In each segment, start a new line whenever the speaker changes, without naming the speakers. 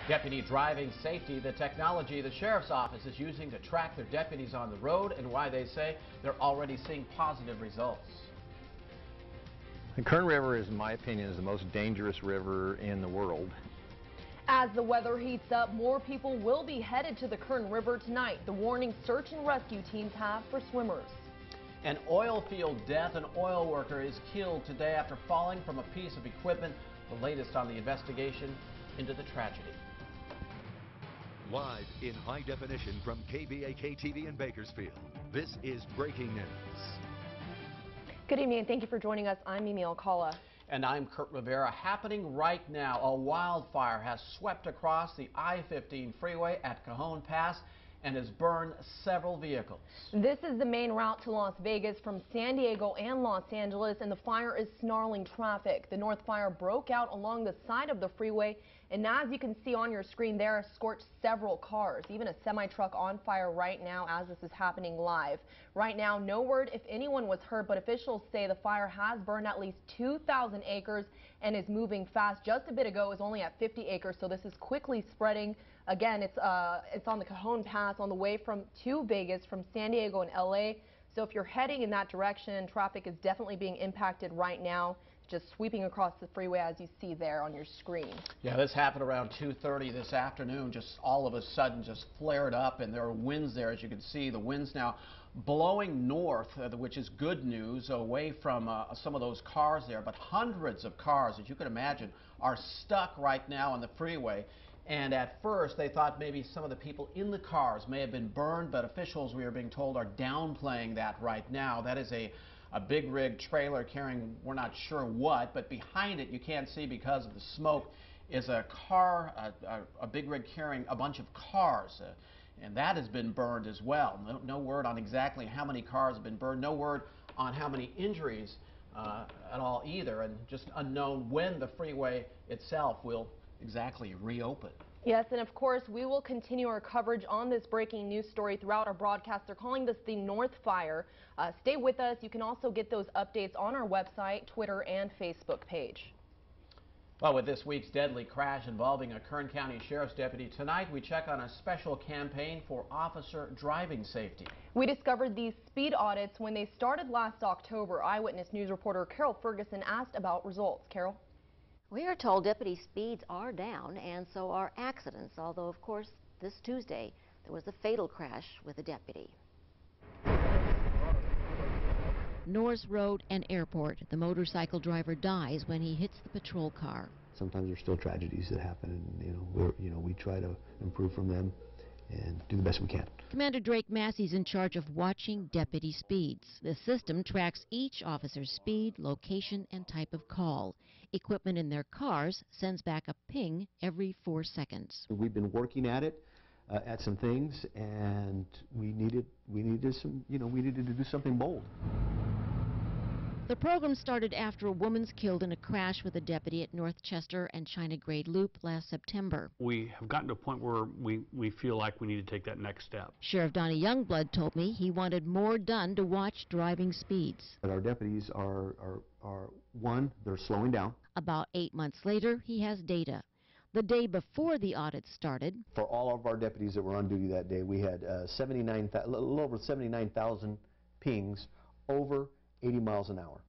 Deputy driving safety, the technology the sheriff's office is using to track their deputies on the road, and why they say they're already seeing positive results.
The Kern River, in my opinion, is the most dangerous river in the world.
As the weather heats up, more people will be headed to the Kern River tonight. The warning search and rescue teams have for swimmers.
An oil field death. An oil worker is killed today after falling from a piece of equipment. The latest on the investigation into the tragedy.
Live in high definition from KBAK-TV in Bakersfield, this is Breaking News.
Good evening and thank you for joining us. I'm Mimi Alcala.
And I'm Kurt Rivera. Happening right now, a wildfire has swept across the I-15 freeway at Cajon Pass and has burned several vehicles. This
is the main route to Las Vegas from San Diego and Los Angeles, and the fire is snarling traffic. The North Fire broke out along the side of the freeway, and as you can see on your screen there, scorched several cars, even a semi-truck on fire right now as this is happening live. Right now, no word if anyone was hurt, but officials say the fire has burned at least 2,000 acres and is moving fast. Just a bit ago, it was only at 50 acres, so this is quickly spreading. Again, it's on the Cajon Pass on the way to Vegas from San Diego and LA. So if you're heading in that direction, traffic is definitely being impacted right now, just sweeping across the freeway as you see there on your screen.
Yeah, this happened around 2:30 this afternoon. Just all of a sudden just flared up, and there are winds there, as you can see. The winds now blowing north, which is good news, away from some of those cars there. But hundreds of cars, as you can imagine, are stuck right now on the freeway. And at first, they thought maybe some of the people in the cars may have been burned, but officials, we are being told, are downplaying that right now. That is a big rig trailer carrying, we're not sure what, but behind it, you can't see because of the smoke, is a car, a big rig carrying a bunch of cars. And that has been burned as well. No word on exactly how many cars have been burned. No word on how many injuries at all either. And just unknown when the freeway itself will exactly reopen.
Yes, and of course, we will continue our coverage on this breaking news story throughout our broadcast. They're calling this the North Fire. Stay with us. You can also get those updates on our website, Twitter, and Facebook page.
Well, with this week's deadly crash involving a Kern County Sheriff's deputy, tonight we check on a special campaign for officer driving safety.
We discovered these speed audits when they started last October. Eyewitness News reporter Carol Ferguson asked about results. Carol?
We are told deputy speeds are down, and so are accidents, although, of course, this Tuesday there was a fatal crash with a deputy.
Norris Road and Airport. The motorcycle driver dies when he hits the patrol car.
Sometimes there's still tragedies that happen, and we try to improve from them and do the best we can.
Commander Drake Massey's in charge of watching deputy speeds. The system tracks each officer's speed, location, and type of call. Equipment in their cars sends back a ping every 4 seconds.
We've been working at it, at some things, and we needed to do something bold.
The program started after a woman's killed in a crash with a deputy at North Chester and China Grade Loop last September.
We have gotten to a point where we feel like we need to take that next step.
Sheriff Donnie Youngblood told me he wanted more done to watch driving speeds.
But our deputies are one, they're slowing down.
About 8 months later, he has data. The day before the audit started,
for all of our deputies that were on duty that day, we had a little over 79,000 pings over 80 miles an hour.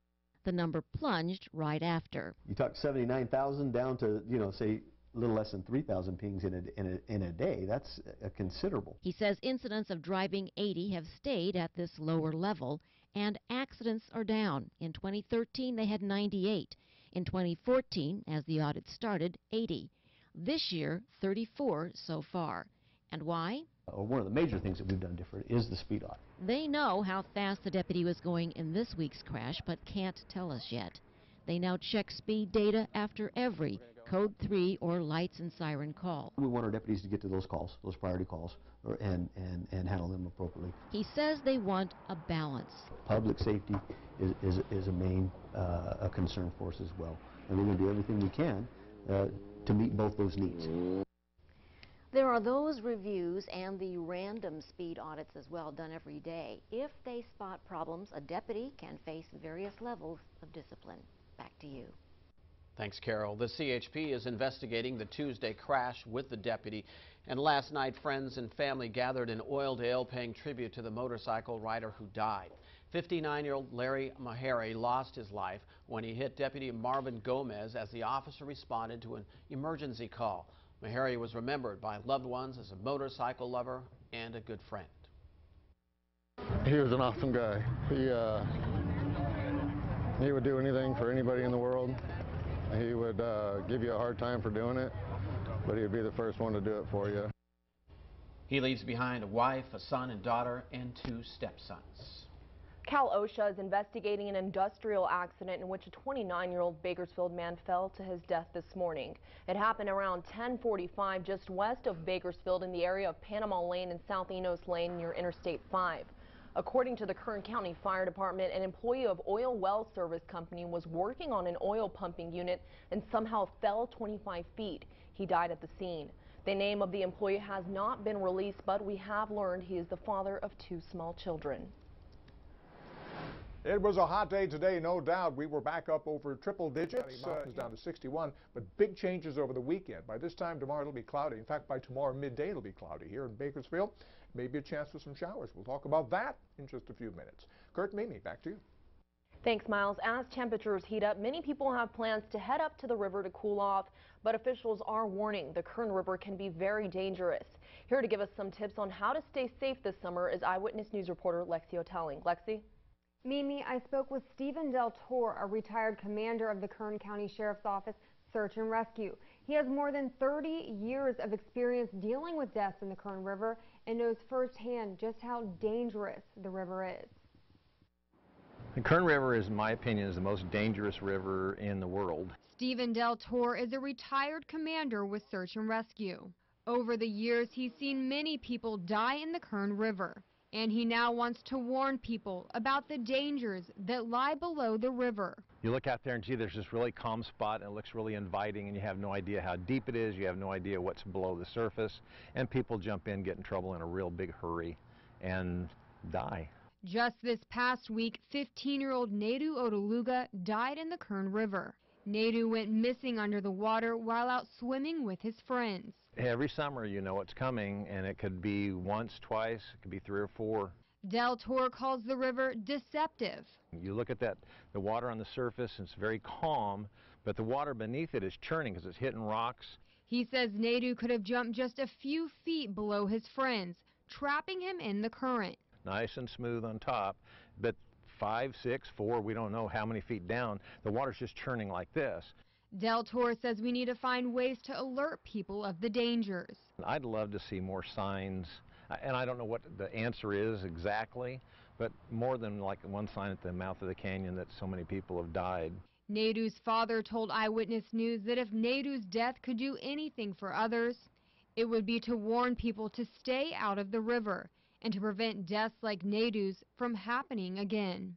The number plunged right after.
You talk 79,000 down to, say, a little less than 3,000 pings in a day. That's considerable.
He says incidents of driving 80 have stayed at this lower level, and accidents are down. In 2013, they had 98. In 2014, as the audit started, 80. This year, 34 so far. And why?
One of the major things that we've done different is the speed audit.
They know how fast the deputy was going in this week's crash, but can't tell us yet. They now check speed data after every Code 3 or lights and siren call.
We want our deputies to get to those calls, those priority calls, and handle them appropriately.
He says they want a balance.
Public safety is a main a concern for us as well, and we're going to do everything we can to meet both those needs.
There are those reviews and the random speed audits as well done every day. If they spot problems, a deputy can face various levels of discipline. Back to you.
Thanks, Carol. The CHP is investigating the Tuesday crash with the deputy. And last night, friends and family gathered in Oildale paying tribute to the motorcycle rider who died. 59-year-old Larry Meharry lost his life when he hit Deputy Marvin Gomez as the officer responded to an emergency call. Meharry was remembered by loved ones as a motorcycle lover and a good friend.
He was an awesome guy. He would do anything for anybody in the world. He would give you a hard time for doing it, but he would be the first one to do it for you.
He leaves behind a wife, a son and daughter, and 2 stepsons.
Cal OSHA is investigating an industrial accident in which a 29-year-old Bakersfield man fell to his death this morning. It happened around 10:45 just west of Bakersfield in the area of Panama Lane and South Enos Lane near Interstate 5. According to the Kern County Fire Department, an employee of Oil Well Service Company was working on an oil pumping unit and somehow fell 25 feet. He died at the scene. The name of the employee has not been released, but we have learned he is the father of 2 small children.
It was a hot day today, no doubt. We were back up over triple digits. Mountains down to 61, but big changes over the weekend. By this time tomorrow it'll be cloudy. In fact, by tomorrow midday it'll be cloudy here in Bakersfield. Maybe a chance for some showers. We'll talk about that in just a few minutes. Kurt, Mimi, back to you.
Thanks, Miles. As temperatures heat up, many people have plans to head up to the river to cool off, but officials are warning the Kern River can be very dangerous. Here to give us some tips on how to stay safe this summer is Eyewitness News reporter Lexi Otelling. Lexi?
Mimi, I spoke with Stephen Del Tor, a retired commander of the Kern County Sheriff's Office Search and Rescue. He has more than 30 years of experience dealing with deaths in the Kern River and knows firsthand just how dangerous the river is.
The Kern River, in my opinion, is the most dangerous river in the world.
Stephen Del Tor is a retired commander with Search and Rescue. Over the years, he's seen many people die in the Kern River. And he now wants to warn people about the dangers that lie below the river.
You look out there and gee, there's this really calm spot and it looks really inviting and you have no idea how deep it is, you have no idea what's below the surface, and people jump in, get in trouble in a real big hurry and die.
Just this past week, 15-year-old Nadu Otaluga died in the Kern River. Nadu went missing under the water while out swimming with his friends.
Every summer you know it's coming, and it could be once, twice, it could be 3 or 4.
Del Tor calls the river deceptive.
You look at the water on the surface, and it's very calm, but the water beneath it is churning because it's hitting rocks.
He says Nadu could have jumped just a few feet below his friends, trapping him in the current.
Nice and smooth on top, but 5, 6, 4, we don't know how many feet down, the water's just churning like this.
Del Tor says we need to find ways to alert people of the dangers.
I'd love to see more signs, and I don't know what the answer is exactly, but more than like one sign at the mouth of the canyon that so many people have died.
Nadu's father told Eyewitness News that if Nadu's death could do anything for others, it would be to warn people to stay out of the river and to prevent deaths like Nadu's from happening again.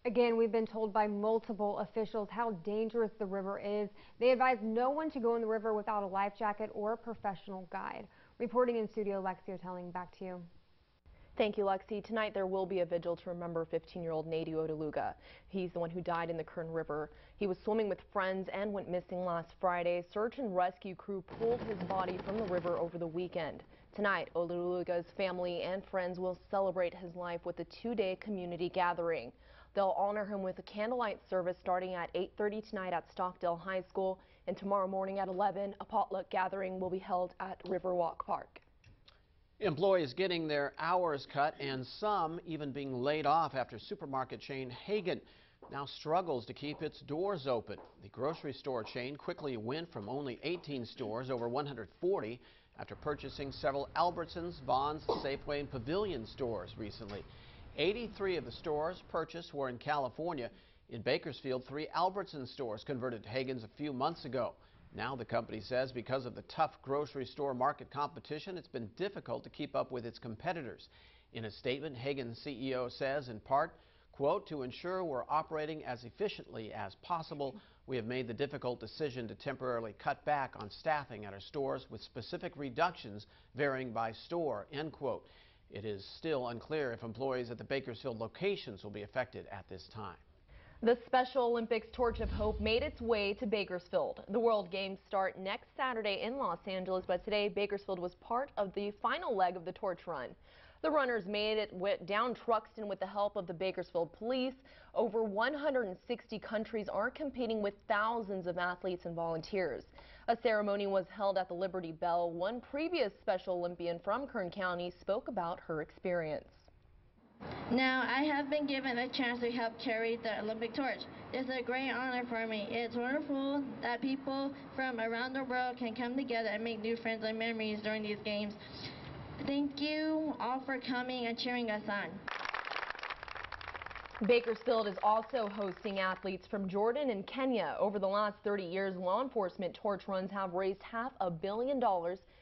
Again, we've been told by multiple officials how dangerous the river is. They advise no one to go in the river without a life jacket or a professional guide. Reporting in studio, Lexi Otelling, back to you.
Thank you, Lexi. Tonight there will be a vigil to remember 15-year-old Nadu Otaluga. He's the one who died in the Kern River. He was swimming with friends and went missing last Friday. Search and rescue crew pulled his body from the river over the weekend. Tonight, Otaluga's family and friends will celebrate his life with a 2-day community gathering. They'll honor him with a candlelight service starting at 8:30 tonight at Stockdale High School, and tomorrow morning at 11, a potluck gathering will be held at Riverwalk Park.
Employees getting their hours cut and some even being laid off after supermarket chain Hagen now struggles to keep its doors open. The grocery store chain quickly went from only 18 stores over 140 after purchasing several Albertsons, Vons, Safeway, and Pavilion stores recently. 83 of the stores purchased were in California. In Bakersfield, 3 Albertsons stores converted to Hagen's a few months ago. Now the company says because of the tough grocery store market competition, it's been difficult to keep up with its competitors. In a statement, Hagen's CEO says, in part, quote, "To ensure we're operating as efficiently as possible, we have made the difficult decision to temporarily cut back on staffing at our stores with specific reductions varying by store," end quote. It is still unclear if employees at the Bakersfield locations will be affected at this time.
The Special Olympics Torch of Hope made its way to Bakersfield. The World Games start next Saturday in Los Angeles, but today Bakersfield was part of the final leg of the torch run. The runners made it down Truxton with the help of the Bakersfield police. Over 160 countries are competing with thousands of athletes and volunteers. A ceremony was held at the Liberty Bell. One previous Special Olympian from Kern County spoke about her experience.
Now, I have been given a chance to help carry the Olympic torch. It's a great honor for me. It's wonderful that people from around the world can come together and make new friends and memories during these games. Thank you all for coming and cheering us on.
Bakersfield is also hosting athletes from Jordan and Kenya. Over the last 30 years, law enforcement torch runs have raised $500 million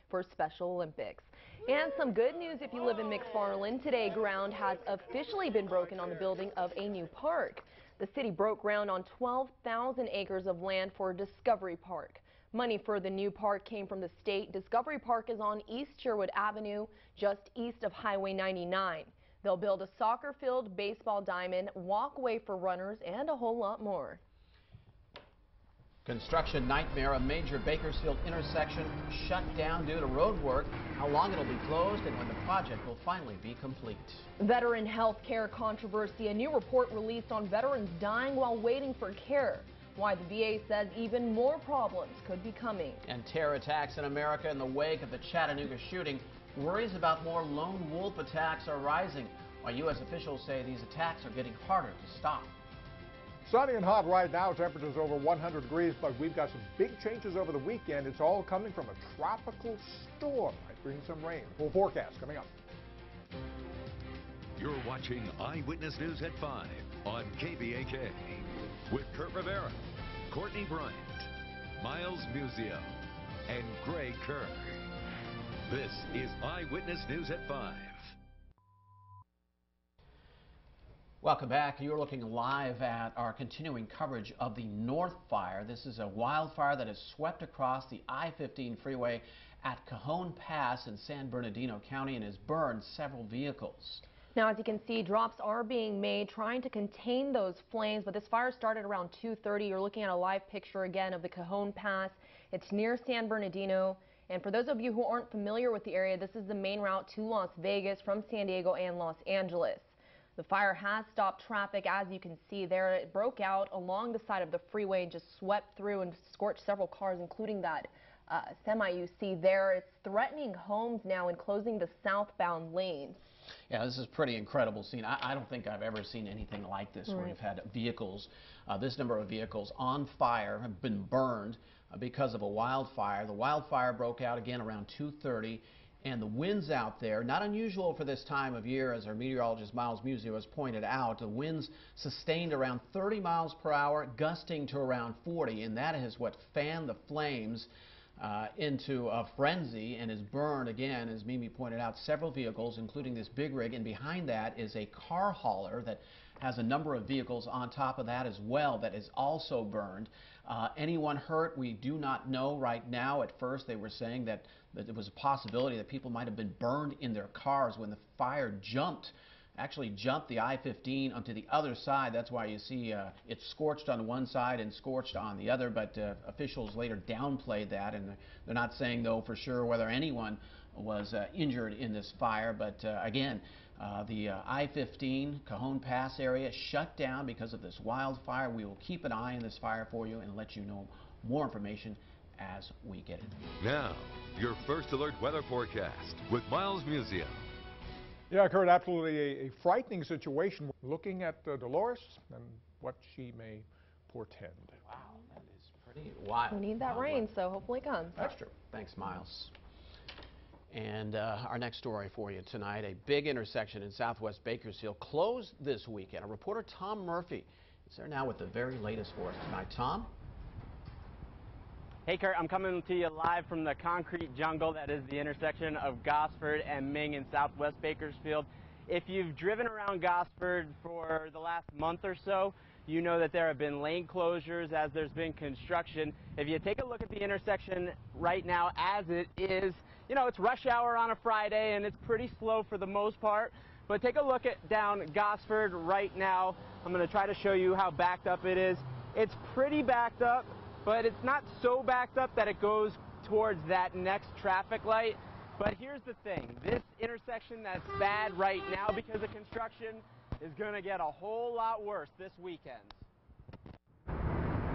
for Special Olympics. And some good news if you live in McFarland. Today, ground has officially been broken on the building of a new park. The city broke ground on 12,000 acres of land for Discovery Park. Money for the new park came from the state. Discovery Park is on East Sherwood Avenue, just east of Highway 99. They'll build a soccer field, baseball diamond, walkway for runners, and a whole lot more.
Construction nightmare. A major Bakersfield intersection shut down due to road work. How long it'll be closed and when the project will finally be complete.
Veteran health care controversy. A new report released on veterans dying while waiting for care. Why the VA says even more problems could be coming. And terror attacks in America in the wake of the Chattanooga shooting. Worries about more lone wolf attacks are rising, while U.S. officials say these attacks are getting harder to stop.
Sunny and hot right now, temperatures over 100 degrees, but we've got some big changes over the weekend. It's all coming from a tropical storm. Might bring some rain. Full forecast coming up.
You're watching Eyewitness News at 5 on KBAK with Kurt Rivera, Courtney Bryant, Miles Musio, and Greg Kerr. This is Eyewitness News at 5.
Welcome back. You're looking live at our continuing coverage of the North Fire. This is a wildfire that has swept across the I-15 freeway at Cajon Pass in San Bernardino County and has burned several vehicles.
Now, as you can see, drops are being made trying to contain those flames, but this fire started around 2:30. You're looking at a live picture again of the Cajon Pass. It's near San Bernardino. And for those of you who aren't familiar with the area, this is the main route to Las Vegas from San Diego and Los Angeles. The fire has stopped traffic, as you can see there. It broke out along the side of the freeway and just swept through and scorched several cars, including that semi you see there. It's threatening homes now and closing the southbound lanes.
Yeah, this is a pretty incredible scene. I don't think I've ever seen anything like this where you've had vehicles, this number of vehicles on fire, have been burned because of a wildfire. The wildfire broke out again around 2:30. And the winds out there, not unusual for this time of year, as our meteorologist Miles Musio has pointed out. The winds sustained around 30 miles per hour, gusting to around 40, and that is what fanned the flames into a frenzy and has burned, again, as Mimi pointed out, several vehicles, including this big rig, and behind that is a car hauler that has a number of vehicles on top of that as well that is also burned. Anyone hurt, we do not know right now. At first they were saying that there was a possibility that people might have been burned in their cars when the fire actually jumped the I-15 onto the other side. That's why you see it scorched on one side and scorched on the other, but officials later downplayed that, and they're not saying, though, for sure whether anyone was injured in this fire. But again, the I-15 Cajon Pass area shut down because of this wildfire. We will keep an eye on this fire for you and let you know more information as we get it.
Now, your First Alert weather forecast with Miles Musio.
Yeah, Kurt, absolutely a frightening situation. Looking at Dolores and what she may portend.
Wow, that is pretty wild.
We need that rain, so hopefully it comes.
That's true. Thanks, Miles. And our next story for you tonight, a big intersection in southwest Bakersfield closed this weekend. Our reporter Tom Murphy is there now with the very latest for us tonight. Tom?
Hey Kurt, I'm coming to you live from the concrete jungle that is the intersection of Gosford and Ming in southwest Bakersfield. If you've driven around Gosford for the last month or so, you know that there have been lane closures as there's been construction. If you take a look at the intersection right now as it is, you know, it's rush hour on a Friday and it's pretty slow for the most part. But take a look at down Gosford right now. I'm going to try to show you how backed up it is. It's pretty backed up, but it's not so backed up that it goes towards that next traffic light. But here's the thing, this intersection that's bad right now because of construction is going to get a whole lot worse this weekend.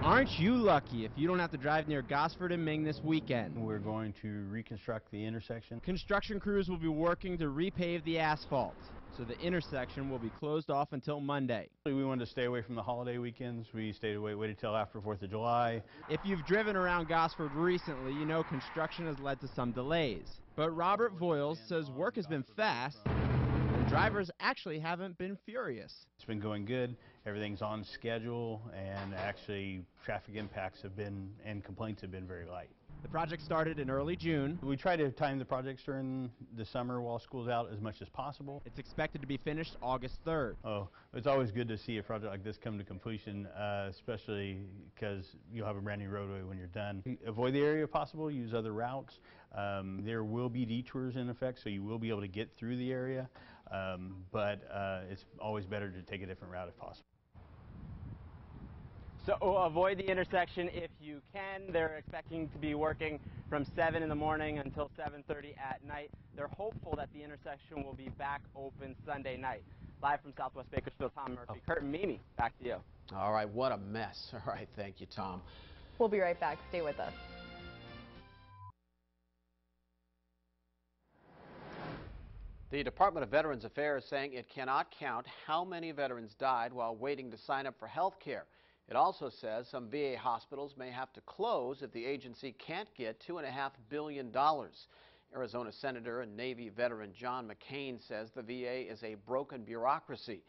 Aren't you lucky if you don't have to drive near Gosford and Ming this weekend?
We're going to reconstruct the intersection.
Construction crews will be working to repave the asphalt, so the intersection will be closed off until Monday.
We wanted to stay away from the holiday weekends. We waited till after 4th of July.
If you've driven around Gosford recently, you know construction has led to some delays. But Robert Voiles says work has been fast, and drivers actually haven't been furious.
It's been going good. Everything's on schedule, and actually traffic impacts have been, and complaints have been very light.
The project started in early June.
We try to time the projects during the summer while school's out as much as possible.
It's expected to be finished August 3rd.
Oh, it's always good to see a project like this come to completion, especially because you'll have a brand new roadway when you're done. Avoid the area if possible, use other routes. There will be detours in effect, so you will be able to get through the area, but it's always better to take a different route if possible.
So avoid the intersection if you can. They're expecting to be working from 7 in the morning until 7:30 at night. They're hopeful that the intersection will be back open Sunday night. Live from Southwest Bakersfield, Tom Murphy. Kurt and Mimi, back to you.
All right, what a mess. All right, thank you, Tom.
We'll be right back. Stay with us.
The Department of Veterans Affairs saying it cannot count how many veterans died while waiting to sign up for health care. It also says some VA hospitals may have to close if the agency can't get $2.5 billion. Arizona Senator and Navy veteran John McCain says the VA is a broken bureaucracy.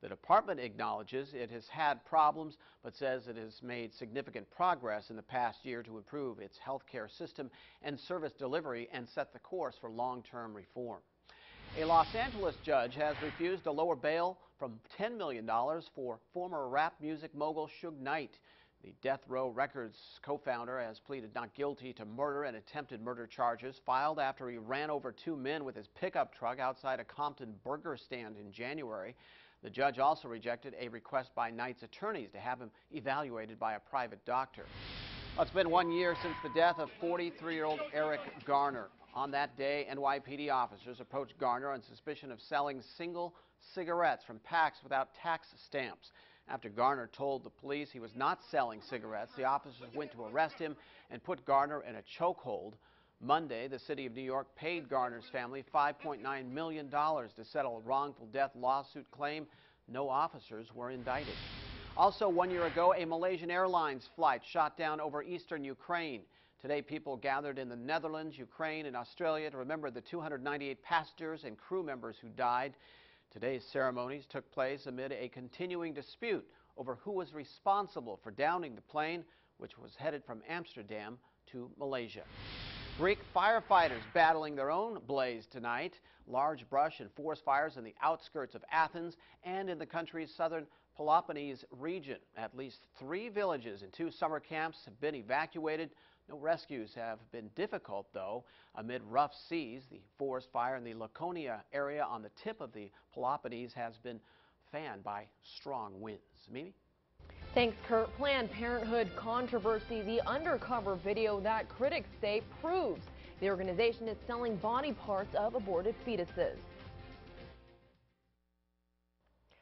The department acknowledges it has had problems, but says it has made significant progress in the past year to improve its health care system and service delivery and set the course for long-term reform. A Los Angeles judge has refused to lower bail from $10 million for former rap music mogul Suge Knight. The Death Row Records co-founder has pleaded not guilty to murder and attempted murder charges filed after he ran over 2 men with his pickup truck outside a Compton burger stand in January. The judge also rejected a request by Knight's attorneys to have him evaluated by a private doctor. Well, it's been 1 year since the death of 43-year-old Eric Garner. On that day, NYPD officers approached Garner on suspicion of selling single cigarettes from packs without tax stamps. After Garner told the police he was not selling cigarettes, the officers went to arrest him and put Garner in a chokehold. Monday, the city of New York paid Garner's family $5.9 million to settle a wrongful death lawsuit claim. No officers were indicted. Also, 1 year ago, a Malaysian Airlines flight shot down over eastern Ukraine. Today, people gathered in the Netherlands, Ukraine, and Australia to remember the 298 passengers and crew members who died. Today's ceremonies took place amid a continuing dispute over who was responsible for downing the plane, which was headed from Amsterdam to Malaysia. Greek firefighters battling their own blaze tonight. Large brush and forest fires in the outskirts of Athens and in the country's southern Peloponnese region. At least 3 villages and 2 summer camps have been evacuated. No rescues have been difficult, though, amid rough seas. The forest fire in the Laconia area on the tip of the Peloponnese has been fanned by strong winds. Mimi?
Thanks, Kurt. Planned Parenthood controversy, the undercover video that critics say proves the organization is selling body parts of aborted fetuses.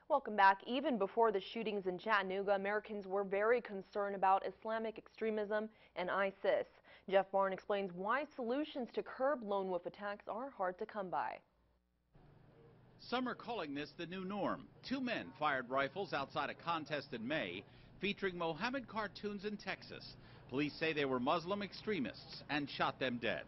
Welcome back. Even before the shootings in Chattanooga, Americans were very concerned about Islamic extremism and ISIS. Jeff Barn explains why solutions to curb lone wolf attacks are hard to come by.
Some are calling this the new norm. 2 men fired rifles outside a contest in May featuring Mohammed cartoons in Texas. Police say they were Muslim extremists and shot them dead.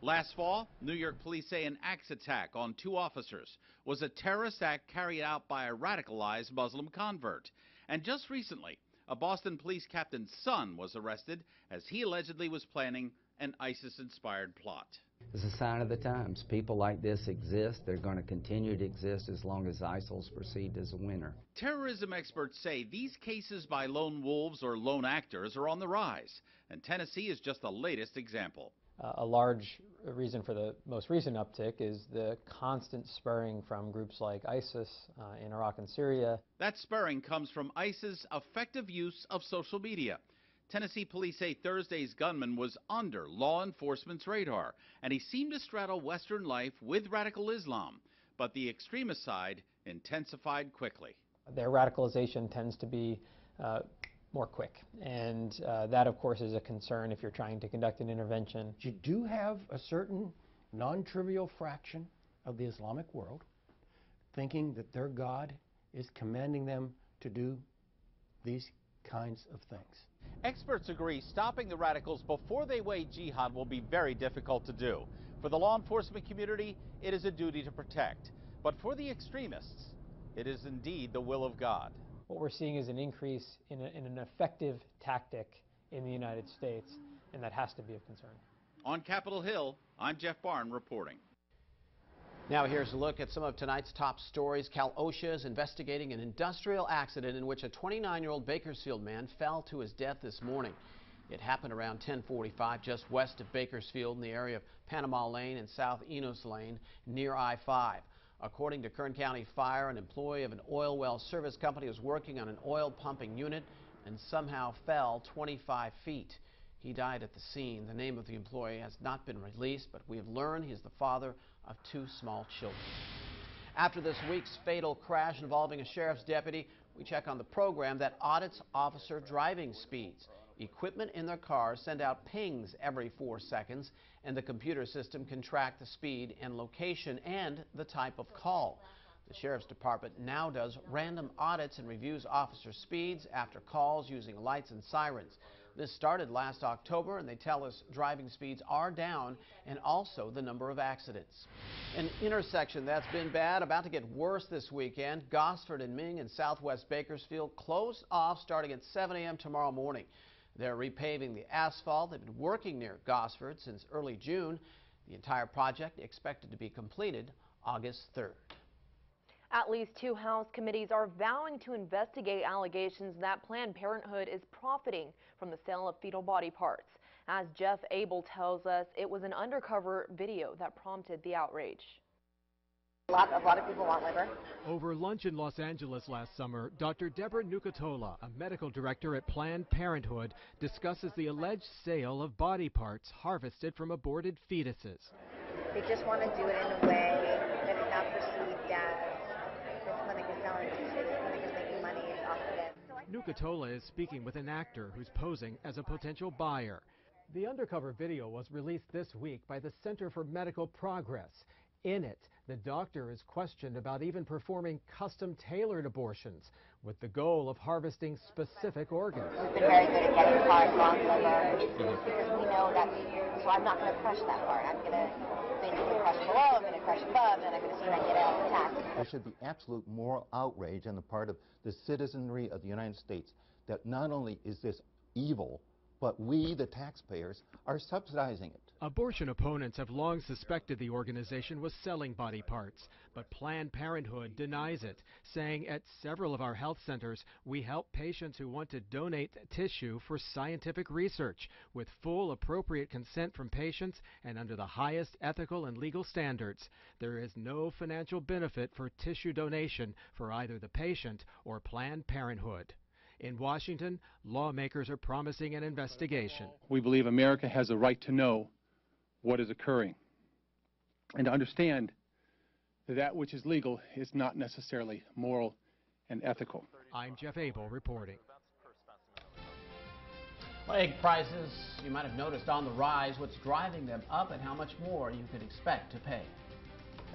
Last fall, New York police say an axe attack on 2 officers was a terrorist act carried out by a radicalized Muslim convert. And just recently, a Boston police captain's son was arrested as he allegedly was planning an ISIS-inspired plot.
It's a sign of the times. People like this exist. They're going to continue to exist as long as ISIL's perceived as a winner.
Terrorism experts say these cases by lone wolves or lone actors are on the rise, and Tennessee is just the latest example.
A large reason for the most recent uptick is the constant spurring from groups like ISIS in Iraq and Syria.
That spurring comes from ISIS's effective use of social media. Tennessee police say Thursday's gunman was under law enforcement's radar, and he seemed to straddle Western life with radical Islam. But the extremist side intensified quickly.
Their radicalization tends to be more quick, and that, of course, is a concern if you're trying to conduct an intervention.
You do have a certain non-trivial fraction of the Islamic world thinking that their God is commanding them to do these kinds of things.
Experts agree stopping the radicals before they wage jihad will be very difficult to do. For the law enforcement community, it is a duty to protect. But for the extremists, it is indeed the will of God.
What we're seeing is an increase in an effective tactic in the United States, and that has to be of concern.
On Capitol Hill, I'm Jeff Barn reporting.
Now here's a look at some of tonight's top stories. Cal OSHA is investigating an industrial accident in which a 29-year-old Bakersfield man fell to his death this morning. It happened around 10:45 just west of Bakersfield in the area of Panama Lane and South Enos Lane near I-5. According to Kern County Fire, an employee of an oil well service company was working on an oil pumping unit and somehow fell 25 feet. He died at the scene. The name of the employee has not been released, but we have learned he is the father of 2 small children. After this week's fatal crash involving a sheriff's deputy, we check on the program that audits officer driving speeds. Equipment in their cars send out pings every 4 seconds, and the computer system can track the speed and location and the type of call. The Sheriff's Department now does random audits and reviews officer speeds after calls using lights and sirens. This started last October, and they tell us driving speeds are down and also the number of accidents. An intersection that's been bad, about to get worse this weekend. Gosford and Ming in southwest Bakersfield closed off starting at 7 a.m. tomorrow morning. They're repaving the asphalt. They've been working near Gosford since early June. The entire project expected to be completed August 3rd.
At least 2 House committees are vowing to investigate allegations that Planned Parenthood is profiting from the sale of fetal body parts. As Jeff Abel tells us, it was an undercover video that prompted the outrage.
A lot of people want liver.
Over lunch in Los Angeles last summer, Dr. Deborah Nucatola, a medical director at Planned Parenthood, discusses the alleged sale of body parts harvested from aborted fetuses.
They just want to do it in a way that is not perceived as this clinic is selling tissue, this clinic is making money off of it.
Nucatola is speaking with an actor who's posing as a potential buyer. The undercover video was released this week by the Center for Medical Progress. In it, the doctor is questioned about even performing custom-tailored abortions with the goal of harvesting specific organs.
We've been very good at getting parts on liver because we know that, so I'm not going to crush that part. I'm going to basically crush below, I'm going to crush above, and then I'm going to see if I can get it out intact.
There should be absolute moral outrage on the part of the citizenry of the United States that not only is this evil, but we, the taxpayers, are subsidizing it.
Abortion opponents have long suspected the organization was selling body parts, but Planned Parenthood denies it, saying at several of our health centers, we help patients who want to donate tissue for scientific research with full appropriate consent from patients and under the highest ethical and legal standards. There is no financial benefit for tissue donation for either the patient or Planned Parenthood. In Washington, lawmakers are promising an investigation.
We believe America has a right to know what is occurring and to understand that that which is legal is not necessarily moral and ethical.
I'm Jeff Abel reporting.
Well, egg prices, you might have noticed, on the rise. What's driving them up and how much more you could expect to pay.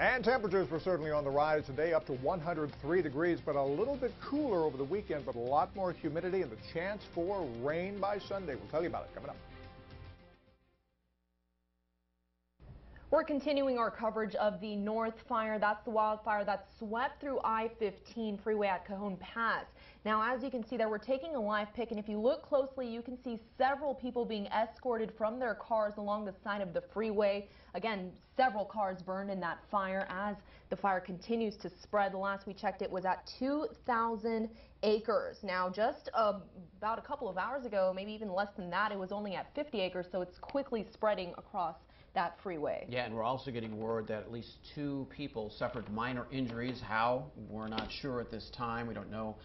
And temperatures were certainly on the rise today, up to 103 degrees, but a little bit cooler over the weekend, but a lot more humidity and the chance for rain by Sunday. We'll tell you about it coming up.
We're continuing our coverage of the North Fire. That's the wildfire that swept through I-15 freeway at Cajon Pass. Now, as you can see there, we're taking a live pic, and if you look closely, you can see several people being escorted from their cars along the side of the freeway. Again, several cars burned in that fire as the fire continues to spread. The last we checked, it was at 2,000 acres. Now, just about a couple of hours ago, maybe even less than that, it was only at 50 acres, so it's quickly spreading across that freeway.
Yeah, and we're also getting word that at least 2 people suffered minor injuries. How? We're not sure at this time. We don't know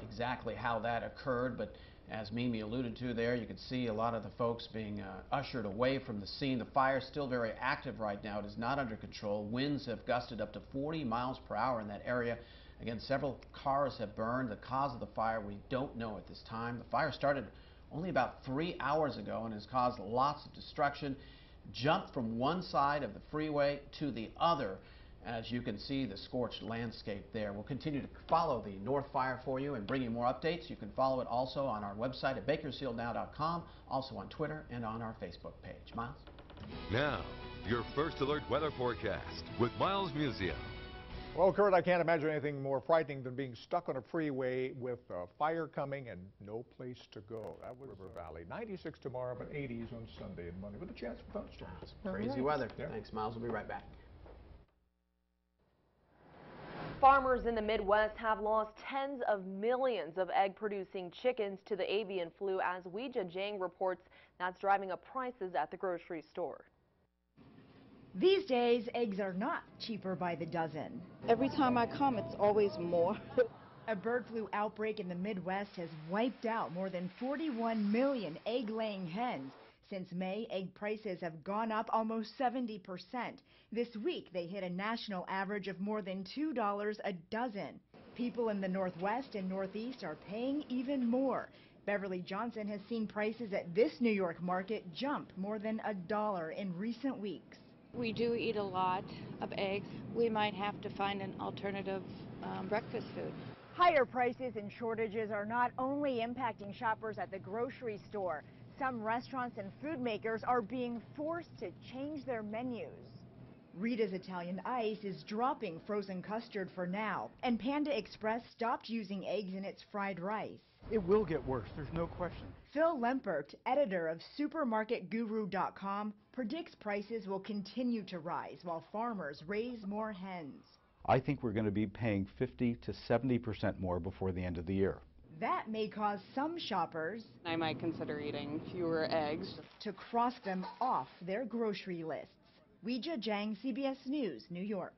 exactly how that occurred, but as Mimi alluded to there, you can see a lot of the folks being ushered away from the scene. The fire is still very active right now. It is not under control. Winds have gusted up to 40 miles per hour in that area. Again, several cars have burned. The cause of the fire we don't know at this time. The fire started only about 3 hours ago and has caused lots of destruction. Jumped from one side of the freeway to the other. As you can see, the scorched landscape there. We'll continue to follow the North Fire for you and bring you more updates. You can follow it also on our website at bakersfieldnow.com, also on Twitter and on our Facebook page. Miles?
Now, your First Alert weather forecast with Miles Musio.
Well, Kurt, I can't imagine anything more frightening than being stuck on a freeway with fire coming and no place to go. That was River Valley. 96 tomorrow, but 80s on Sunday and Monday with a chance for thunderstorms.
Crazy weather. Yeah. Thanks, Miles. We'll be right back.
Farmers in the Midwest have lost tens of millions of egg-producing chickens to the avian flu, as Weijia Jiang reports that's driving up prices at the grocery store.
These days, eggs are not cheaper by the dozen.
Every time I come, it's always more.
A bird flu outbreak in the Midwest has wiped out more than 41 million egg-laying hens. Since May, egg prices have gone up almost 70%. This week, they hit a national average of more than $2 a dozen. People in the Northwest and Northeast are paying even more. Beverly Johnson has seen prices at this New York market jump more than $1 in recent weeks.
We do eat a lot of eggs. We might have to find an alternative breakfast food.
Higher prices and shortages are not only impacting shoppers at the grocery store. Some restaurants and food makers are being forced to change their menus. Rita's Italian Ice is dropping frozen custard for now, and Panda Express stopped using eggs in its fried rice.
It will get worse, there's no question.
Phil Lempert, editor of SupermarketGuru.com, predicts prices will continue to rise while farmers raise more hens.
I think we're going to be paying 50 to 70% more before the end of the year.
That may cause some shoppers
I might consider eating fewer eggs
to cross them off their grocery lists. Weijia Jiang, CBS News, New York.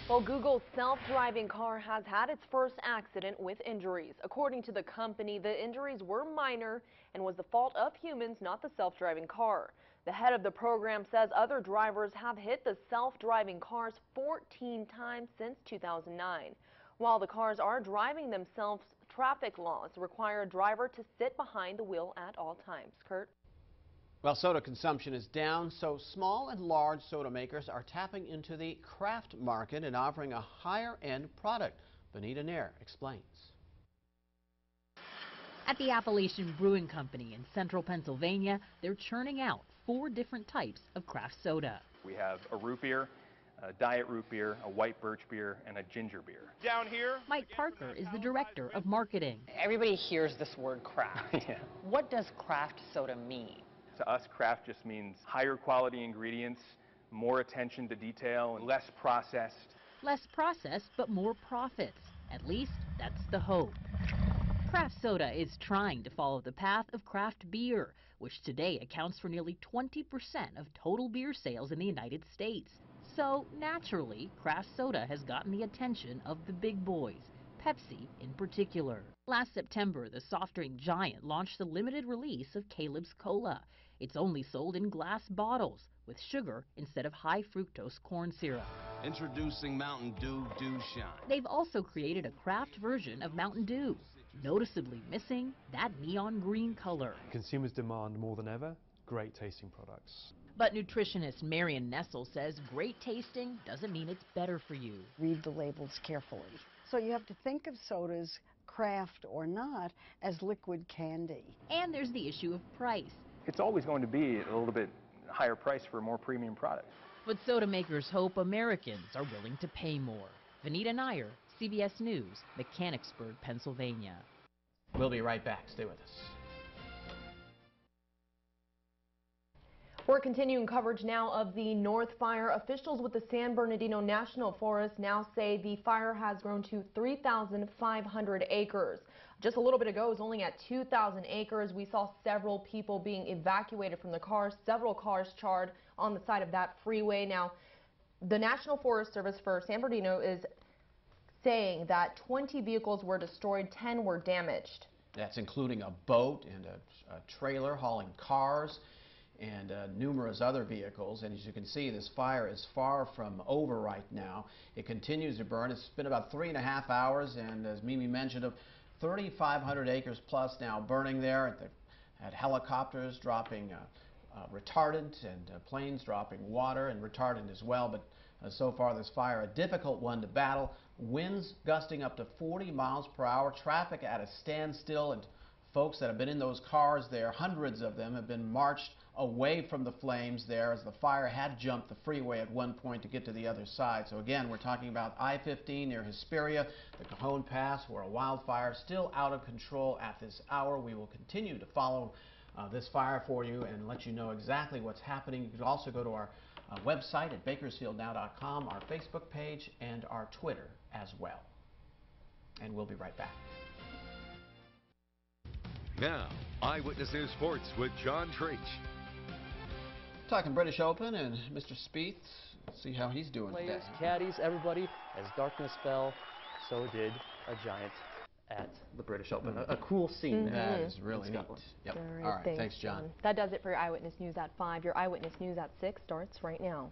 Well, Google's self-driving car has had its first accident with injuries. According to the company, the injuries were minor and was the fault of humans, not the self-driving car. The head of the program says other drivers have hit the self-driving cars 14 times since 2009. While the cars are driving themselves, traffic laws require a driver to sit behind the wheel at all times. Kurt?
Well, soda consumption is down, so small and large soda makers are tapping into the craft market and offering a higher-end product. Benita Nair explains.
At the Appalachian Brewing Company in central Pennsylvania, they're churning out 4 different types of craft soda.
We have a root beer, a diet root beer, a white birch beer, and a ginger beer.
Down here, Mike Parker is the director of marketing.
Everybody hears this word craft.
Yeah.
What does craft soda mean?
To us, craft just means higher quality ingredients, more attention to detail, and less processed.
Less processed, but more profits. At least, that's the hope. Craft soda is trying to follow the path of craft beer, which today accounts for nearly 20% of total beer sales in the United States. So, naturally, craft soda has gotten the attention of the big boys, Pepsi in particular. Last September, the soft drink giant launched the limited release of Caleb's Cola. It's only sold in glass bottles with sugar instead of high fructose corn syrup.
Introducing Mountain Dew Dew Shine.
They've also created a craft version of Mountain Dew, noticeably missing that neon green color.
Consumers demand more than ever great tasting products.
But nutritionist Marion Nessel says great tasting doesn't mean it's better for you.
Read the labels carefully. So you have to think of sodas, craft or not, as liquid candy.
And there's the issue of price.
It's always going to be a little bit higher price for a more premium product.
But soda makers hope Americans are willing to pay more. Vanita Nair, CBS News, Mechanicsburg, Pennsylvania.
We'll be right back. Stay with us.
We're continuing coverage now of the North Fire. Officials with the San Bernardino National Forest now say the fire has grown to 3,500 acres. Just a little bit ago, it was only at 2,000 acres. We saw several people being evacuated from the cars, several cars charred on the side of that freeway. Now, the National Forest Service for San Bernardino is saying that 20 vehicles were destroyed, 10 were damaged.
That's including a boat and a trailer hauling cars and numerous other vehicles. And as you can see, this fire is far from over right now. It continues to burn. It's been about 3.5 hours, and as Mimi mentioned, 3,500 acres plus now burning there. They've had helicopters dropping retardant and planes dropping water and retardant as well. But so far, this fire, a difficult one to battle. Winds gusting up to 40 miles per hour. Traffic at a standstill, and folks that have been in those cars there, hundreds of them, have been marched away from the flames there as the fire had jumped the freeway at one point to get to the other side. So again, we're talking about I-15 near Hesperia, the Cajon Pass, where a wildfire still out of control at this hour. We will continue to follow this fire for you and let you know exactly what's happening. You can also go to our website at bakersfieldnow.com, our Facebook page, and our Twitter as well. And we'll be right back.
Now, Eyewitness News Sports with John Treach.
Talking British Open and Mr. Spieth. See how he's doing today.
Players, caddies, everybody. As darkness fell, so did a giant at the British Open. A cool scene.
That is really neat. Yep. All right. Thanks, John.
That does it for your Eyewitness News at 5. Your Eyewitness News at 6 starts right now.